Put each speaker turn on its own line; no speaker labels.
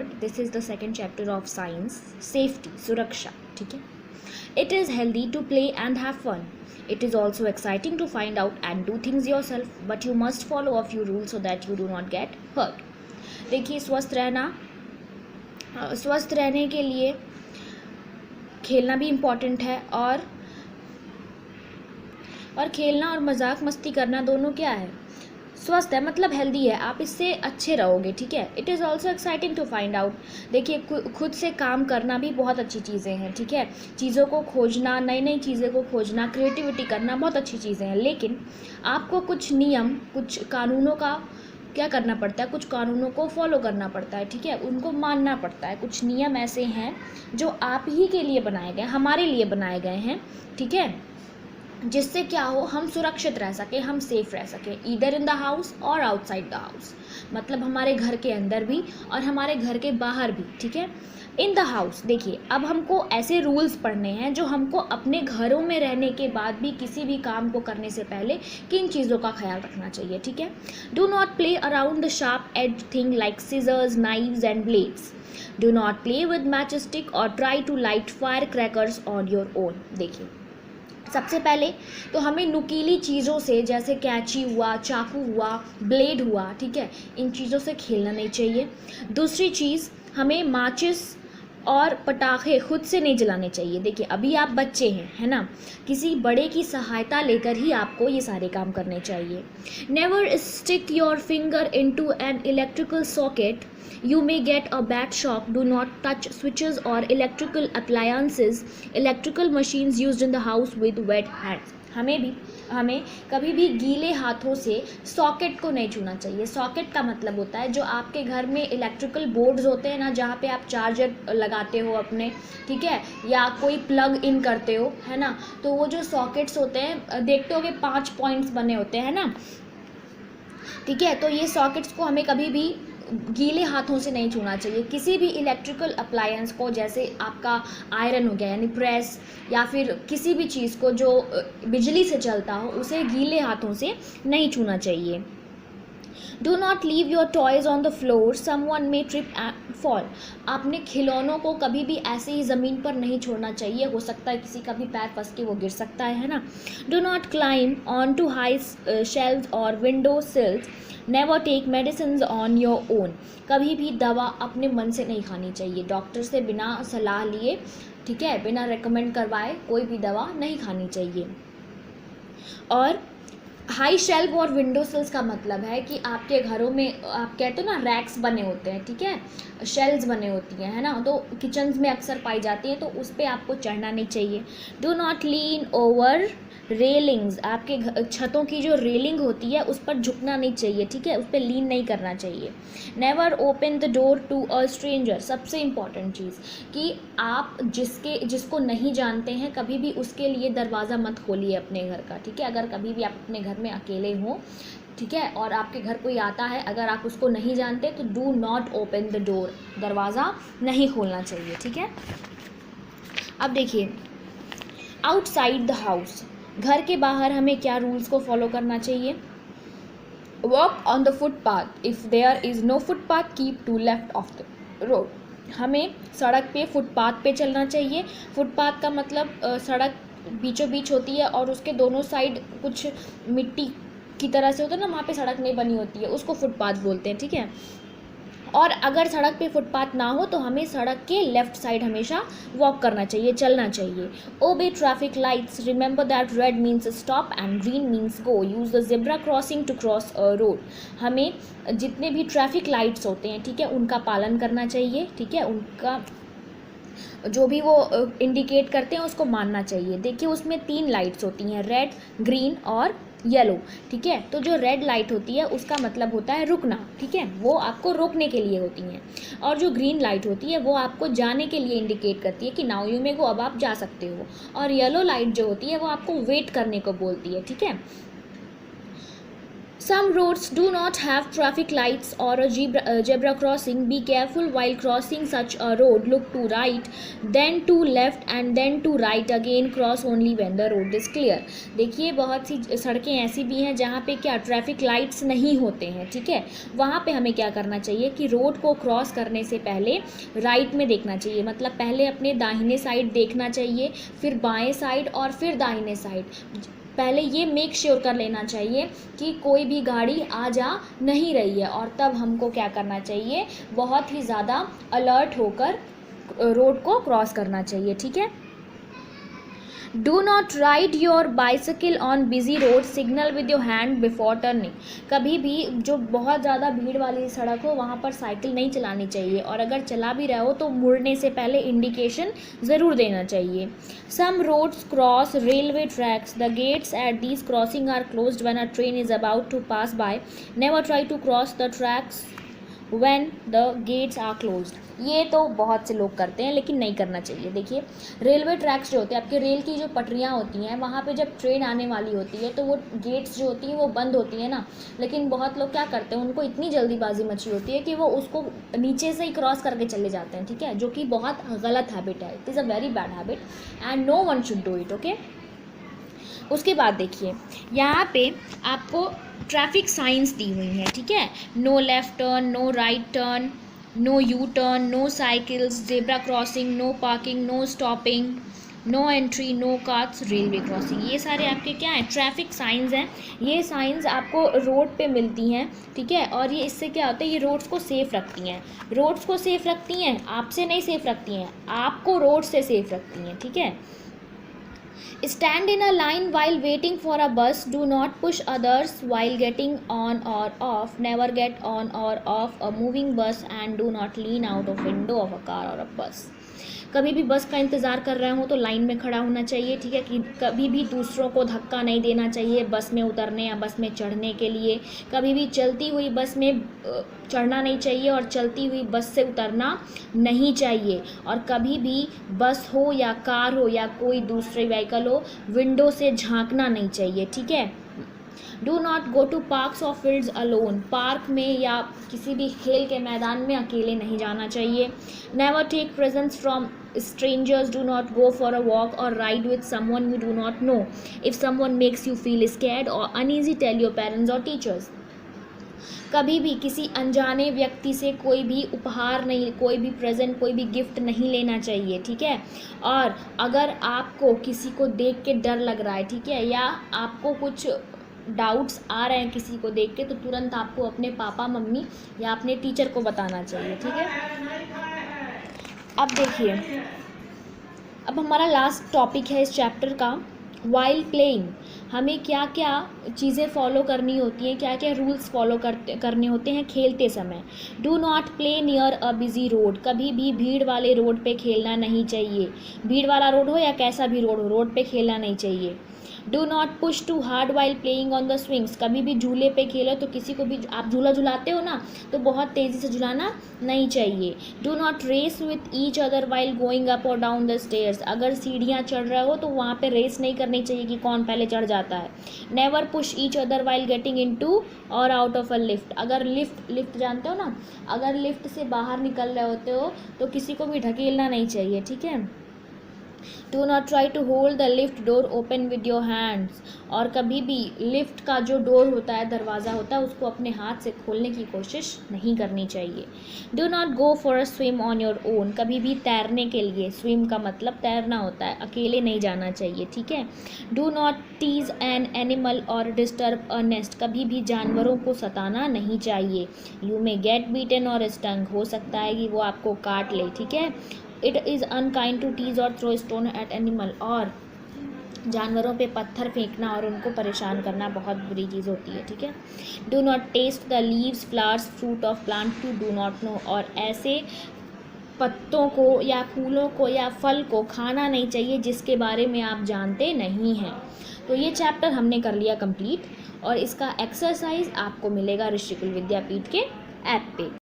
Forward, this is the second chapter of science, safety, सुरक्षा, ठीक है. It is healthy to play and have fun. It is also exciting to find out and do things yourself, but you must follow a few rules so that you do not get hurt. देखिए, स्वस्थ रहने के लिए खेलना भी important है, और खेलना और मजाक मस्ती करना दोनों क्या है, स्वस्थ है, मतलब हेल्दी है, आप इससे अच्छे रहोगे, ठीक है. It is also exciting to find out. देखिए, खुद से काम करना भी बहुत अच्छी चीज़ें हैं, ठीक है. चीज़ों को खोजना, नई नई चीज़ें को खोजना, क्रिएटिविटी करना बहुत अच्छी चीज़ें हैं, लेकिन आपको कुछ नियम, कुछ कानूनों का क्या करना पड़ता है, कुछ कानूनों को फॉलो करना पड़ता है, ठीक है. उनको मानना पड़ता है. कुछ नियम ऐसे हैं जो आप ही के लिए बनाए गए, हमारे लिए बनाए गए हैं, ठीक है, जिससे क्या हो, हम सुरक्षित रह सके, हम सेफ रह सके, ईदर इन द हाउस और आउटसाइड द हाउस, मतलब हमारे घर के अंदर भी और हमारे घर के बाहर भी, ठीक है. इन द हाउस, देखिए, अब हमको ऐसे रूल्स पढ़ने हैं जो हमको अपने घरों में रहने के बाद भी किसी भी काम को करने से पहले किन चीज़ों का ख्याल रखना चाहिए, ठीक है. Do not play around the sharp edge thing like scissors, knives and blades. Do not play with matchstick or try to light fire crackers on your own. देखिए, सबसे पहले तो हमें नुकीली चीज़ों से, जैसे कैंची हुआ, चाकू हुआ, ब्लेड हुआ, ठीक है, इन चीज़ों से खेलना नहीं चाहिए. दूसरी चीज़, हमें माचिस और पटाखे खुद से नहीं जलाने चाहिए. देखिए, अभी आप बच्चे हैं, है ना, किसी बड़े की सहायता लेकर ही आपको ये सारे काम करने चाहिए. Never stick your finger into an electrical socket, you may get a bad shock. Do not touch switches or electrical appliances, electrical machines used in the house with wet hands. हमें कभी भी गीले हाथों से सॉकेट को नहीं छूना चाहिए. सॉकेट का मतलब होता है जो आपके घर में इलेक्ट्रिकल बोर्ड्स होते हैं ना, जहाँ पे आप चार्जर लगाते हो अपने, ठीक है, या कोई प्लग इन करते हो, है ना, तो वो जो सॉकेट्स होते हैं, देखते होगे 5 पॉइंट्स बने होते हैं ना, ठीक है. तो ये सॉकेट्स को हमें कभी भी गीले हाथों से नहीं छूना चाहिए. किसी भी इलेक्ट्रिकल अप्लायंस को, जैसे आपका आयरन हो गया, यानी प्रेस, या फिर किसी भी चीज़ को जो बिजली से चलता हो, उसे गीले हाथों से नहीं छूना चाहिए. Do not leave your toys on the floor, someone may trip and fall. आपने खिलौनों को कभी भी ऐसे ही ज़मीन पर नहीं छोड़ना चाहिए, हो सकता है किसी का भी पैर फंस के वो गिर सकता है ना. Do not climb on to high shelves or window sills. Never take medicine on your own. कभी भी दवा अपने मन से नहीं खानी चाहिए, डॉक्टर से बिना सलाह लिए, ठीक है, बिना रेकमेंड करवाए कोई भी दवा नहीं खानी चाहिए. और हाई शेल्फ और विंडो सिल्स का मतलब है कि आपके घरों में, आप कहते हो ना, रैक्स बने होते हैं, ठीक है, शेल्व्स बने होती हैं, है ना, तो किचन्स में अक्सर पाई जाती है, तो उस पर आपको चढ़ना नहीं चाहिए. Do not lean over railings. आपके छतों की जो रेलिंग होती है उस पर झुकना नहीं चाहिए, ठीक है, उस पर लीन नहीं करना चाहिए. Never open the door to a stranger. सबसे इम्पॉर्टेंट चीज़ कि आप जिसको नहीं जानते हैं, कभी भी उसके लिए दरवाज़ा मत खोलिए अपने घर का, ठीक है. अगर कभी भी आप अपने घर में अकेले हों, ठीक है, और आपके घर कोई आता है, अगर आप उसको नहीं जानते, तो do not open the door. दरवाज़ा नहीं खोलना चाहिए, ठीक है. अब देखिए, आउटसाइड द हाउस, घर के बाहर हमें क्या रूल्स को फॉलो करना चाहिए. Walk on the footpath. If there is no footpath, keep to left of the road. हमें सड़क पे, फुटपाथ पे चलना चाहिए. फुटपाथ का मतलब सड़क बीचों बीच होती है और उसके दोनों साइड कुछ मिट्टी की तरह से होता है ना, वहाँ पे सड़क नहीं बनी होती है, उसको फुटपाथ बोलते हैं, ठीक है. और अगर सड़क पे फुटपाथ ना हो तो हमें सड़क के लेफ़्ट साइड हमेशा वॉक करना चाहिए, चलना चाहिए. Obey traffic lights. Remember that red means stop and green means go. Use the zebra crossing to cross a road. हमें जितने भी ट्रैफिक लाइट्स होते हैं, ठीक है, उनका पालन करना चाहिए, ठीक है, उनका जो भी वो इंडिकेट करते हैं उसको मानना चाहिए. देखिए, उसमें 3 लाइट्स होती हैं, रेड, ग्रीन और येलो, ठीक है. तो जो रेड लाइट होती है उसका मतलब होता है रुकना, ठीक है, वो आपको रोकने के लिए होती हैं. और जो ग्रीन लाइट होती है वो आपको जाने के लिए इंडिकेट करती है कि नाउ यू मे गो, अब आप जा सकते हो. और येलो लाइट जो होती है वो आपको वेट करने को बोलती है, ठीक है. Some roads do not have traffic lights or a zebra crossing. Be careful while crossing such a road. Look to right, then to left and then to right again. Cross only when the road is clear. देखिए बहुत सी सड़कें ऐसी भी हैं जहाँ पे क्या traffic lights नहीं होते हैं, ठीक है। वहाँ पे हमें क्या करना चाहिए कि रोड को क्रॉस करने से पहले राइट में देखना चाहिए, मतलब पहले अपने दाहिने साइड देखना चाहिए, फिर बाएं साइड और फिर दाहिने साइड। पहले ये मेक श्योर कर लेना चाहिए कि कोई भी गाड़ी आ जा नहीं रही है, और तब हमको क्या करना चाहिए, बहुत ही ज़्यादा अलर्ट होकर रोड को क्रॉस करना चाहिए, ठीक है। Do not ride your bicycle on busy road, signal with your hand before turning. कभी भी जो बहुत ज़्यादा भीड़ वाली सड़क हो वहाँ पर साइकिल नहीं चलानी चाहिए, और अगर चला भी रहे हो तो मुड़ने से पहले इंडिकेशन ज़रूर देना चाहिए। Some roads cross railway tracks, the gates at these crossing are closed when a train is about to pass by. Never try to cross the tracks when the gates are closed. ये तो बहुत से लोग करते हैं लेकिन नहीं करना चाहिए। देखिए रेलवे ट्रैक्स जो होते हैं, आपके रेल की जो पटरियाँ होती हैं, वहाँ पे जब ट्रेन आने वाली होती है तो वो गेट्स जो होती हैं वो बंद होती है ना, लेकिन बहुत लोग क्या करते हैं, उनको इतनी जल्दीबाजी मची होती है कि वो उसको नीचे से ही क्रॉस करके चले जाते हैं, ठीक है, जो कि बहुत गलत हैबिट है। It is a very bad habit and no one should do it, okay. उसके बाद देखिए यहाँ पे आपको ट्रैफिक साइंस दी हुई हैं, ठीक है। No left turn, no right turn, no U turn, no cycles, zebra crossing, no parking, no stopping, no entry, no cars, railway crossing. ये सारे आपके क्या हैं, ट्रैफिक साइंस हैं। ये साइंस आपको रोड पे मिलती हैं, ठीक है, और ये इससे क्या होता है, ये रोड्स को सेफ़ रखती हैं। रोड्स को सेफ़ रखती हैं, आपसे नहीं सेफ़ रखती हैं, आपको रोड से सेफ़ रखती हैं, ठीक है। Stand in a line while waiting for a bus. Do not push others while getting on or off. Never get on or off a moving bus and do not lean out of window of a car or a bus. कभी भी बस का इंतज़ार कर रहे हो तो line में खड़ा होना चाहिए, ठीक है, कि कभी भी दूसरों को धक्का नहीं देना चाहिए बस में उतरने या बस में चढ़ने के लिए। कभी भी चलती हुई बस में चढ़ना नहीं चाहिए और चलती हुई बस से उतरना नहीं चाहिए, और कभी भी बस हो या कार हो या कोई दूसरी व्हीकल हो, विंडो से झांकना नहीं चाहिए, ठीक है। Do not go to parks और फील्ड्स अलोन। पार्क में या किसी भी खेल के मैदान में अकेले नहीं जाना चाहिए। Never take presents from strangers. Do not go for a walk or ride with someone you do not know. If someone makes you feel scared or uneasy, tell your parents or teachers. कभी भी किसी अनजाने व्यक्ति से कोई भी उपहार नहीं, कोई भी प्रेजेंट, कोई भी गिफ्ट नहीं लेना चाहिए, ठीक है। और अगर आपको किसी को देख के डर लग रहा है, ठीक है, या आपको कुछ डाउट्स आ रहे हैं किसी को देख के, तो तुरंत आपको अपने पापा मम्मी या अपने टीचर को बताना चाहिए, ठीक है। अब देखिए, अब हमारा लास्ट टॉपिक है इस चैप्टर का, वाइल प्लेइंग। हमें क्या क्या चीज़ें फॉलो करनी होती हैं, क्या क्या रूल्स फॉलो करने होते हैं खेलते समय। Do not play near a busy road. कभी भी भीड़ वाले रोड पे खेलना नहीं चाहिए। भीड़ वाला रोड हो या कैसा भी रोड हो, रोड पे खेलना नहीं चाहिए। Do not push too hard while playing on the swings. कभी भी झूले पे खेलो तो किसी को भी, आप झूला झुलाते हो ना, तो बहुत तेज़ी से झुलाना नहीं चाहिए। Do not race with each other while going up और डाउन द स्टेयर्स। अगर सीढ़ियाँ चढ़ रहे हो तो वहाँ पे रेस नहीं करनी चाहिए कि कौन पहले चढ़ जाता है। Never push each other while getting into और आउट ऑफ अ लिफ्ट। अगर लिफ्ट जानते हो ना, अगर लिफ्ट से बाहर निकल रहे होते हो तो किसी को भी ढकेलना नहीं चाहिए, ठीक है। Do not try to hold the lift door open with your hands. और कभी भी लिफ्ट का जो डोर होता है, दरवाज़ा होता है, उसको अपने हाथ से खोलने की कोशिश नहीं करनी चाहिए। Do not go for a swim on your own. कभी भी तैरने के लिए, स्विम का मतलब तैरना होता है, अकेले नहीं जाना चाहिए, ठीक है। Do not tease an animal और डिस्टर्ब अ नेस्ट। कभी भी जानवरों को सताना नहीं चाहिए। यू मे गेट बीटन और स्टंग। हो सकता है कि वो आपको काट ले, ठीक है। It is unkind to tease और थ्रो स्टोन एट एनिमल। और जानवरों पे पत्थर फेंकना और उनको परेशान करना बहुत बुरी चीज़ होती है, ठीक है। Do not taste the leaves flowers fruit of plant to do not know. और ऐसे पत्तों को या फूलों को या फल को खाना नहीं चाहिए जिसके बारे में आप जानते नहीं हैं। तो ये चैप्टर हमने कर लिया कंप्लीट, और इसका एक्सरसाइज आपको मिलेगा ऋषिकुल विद्यापीठ के ऐप पे।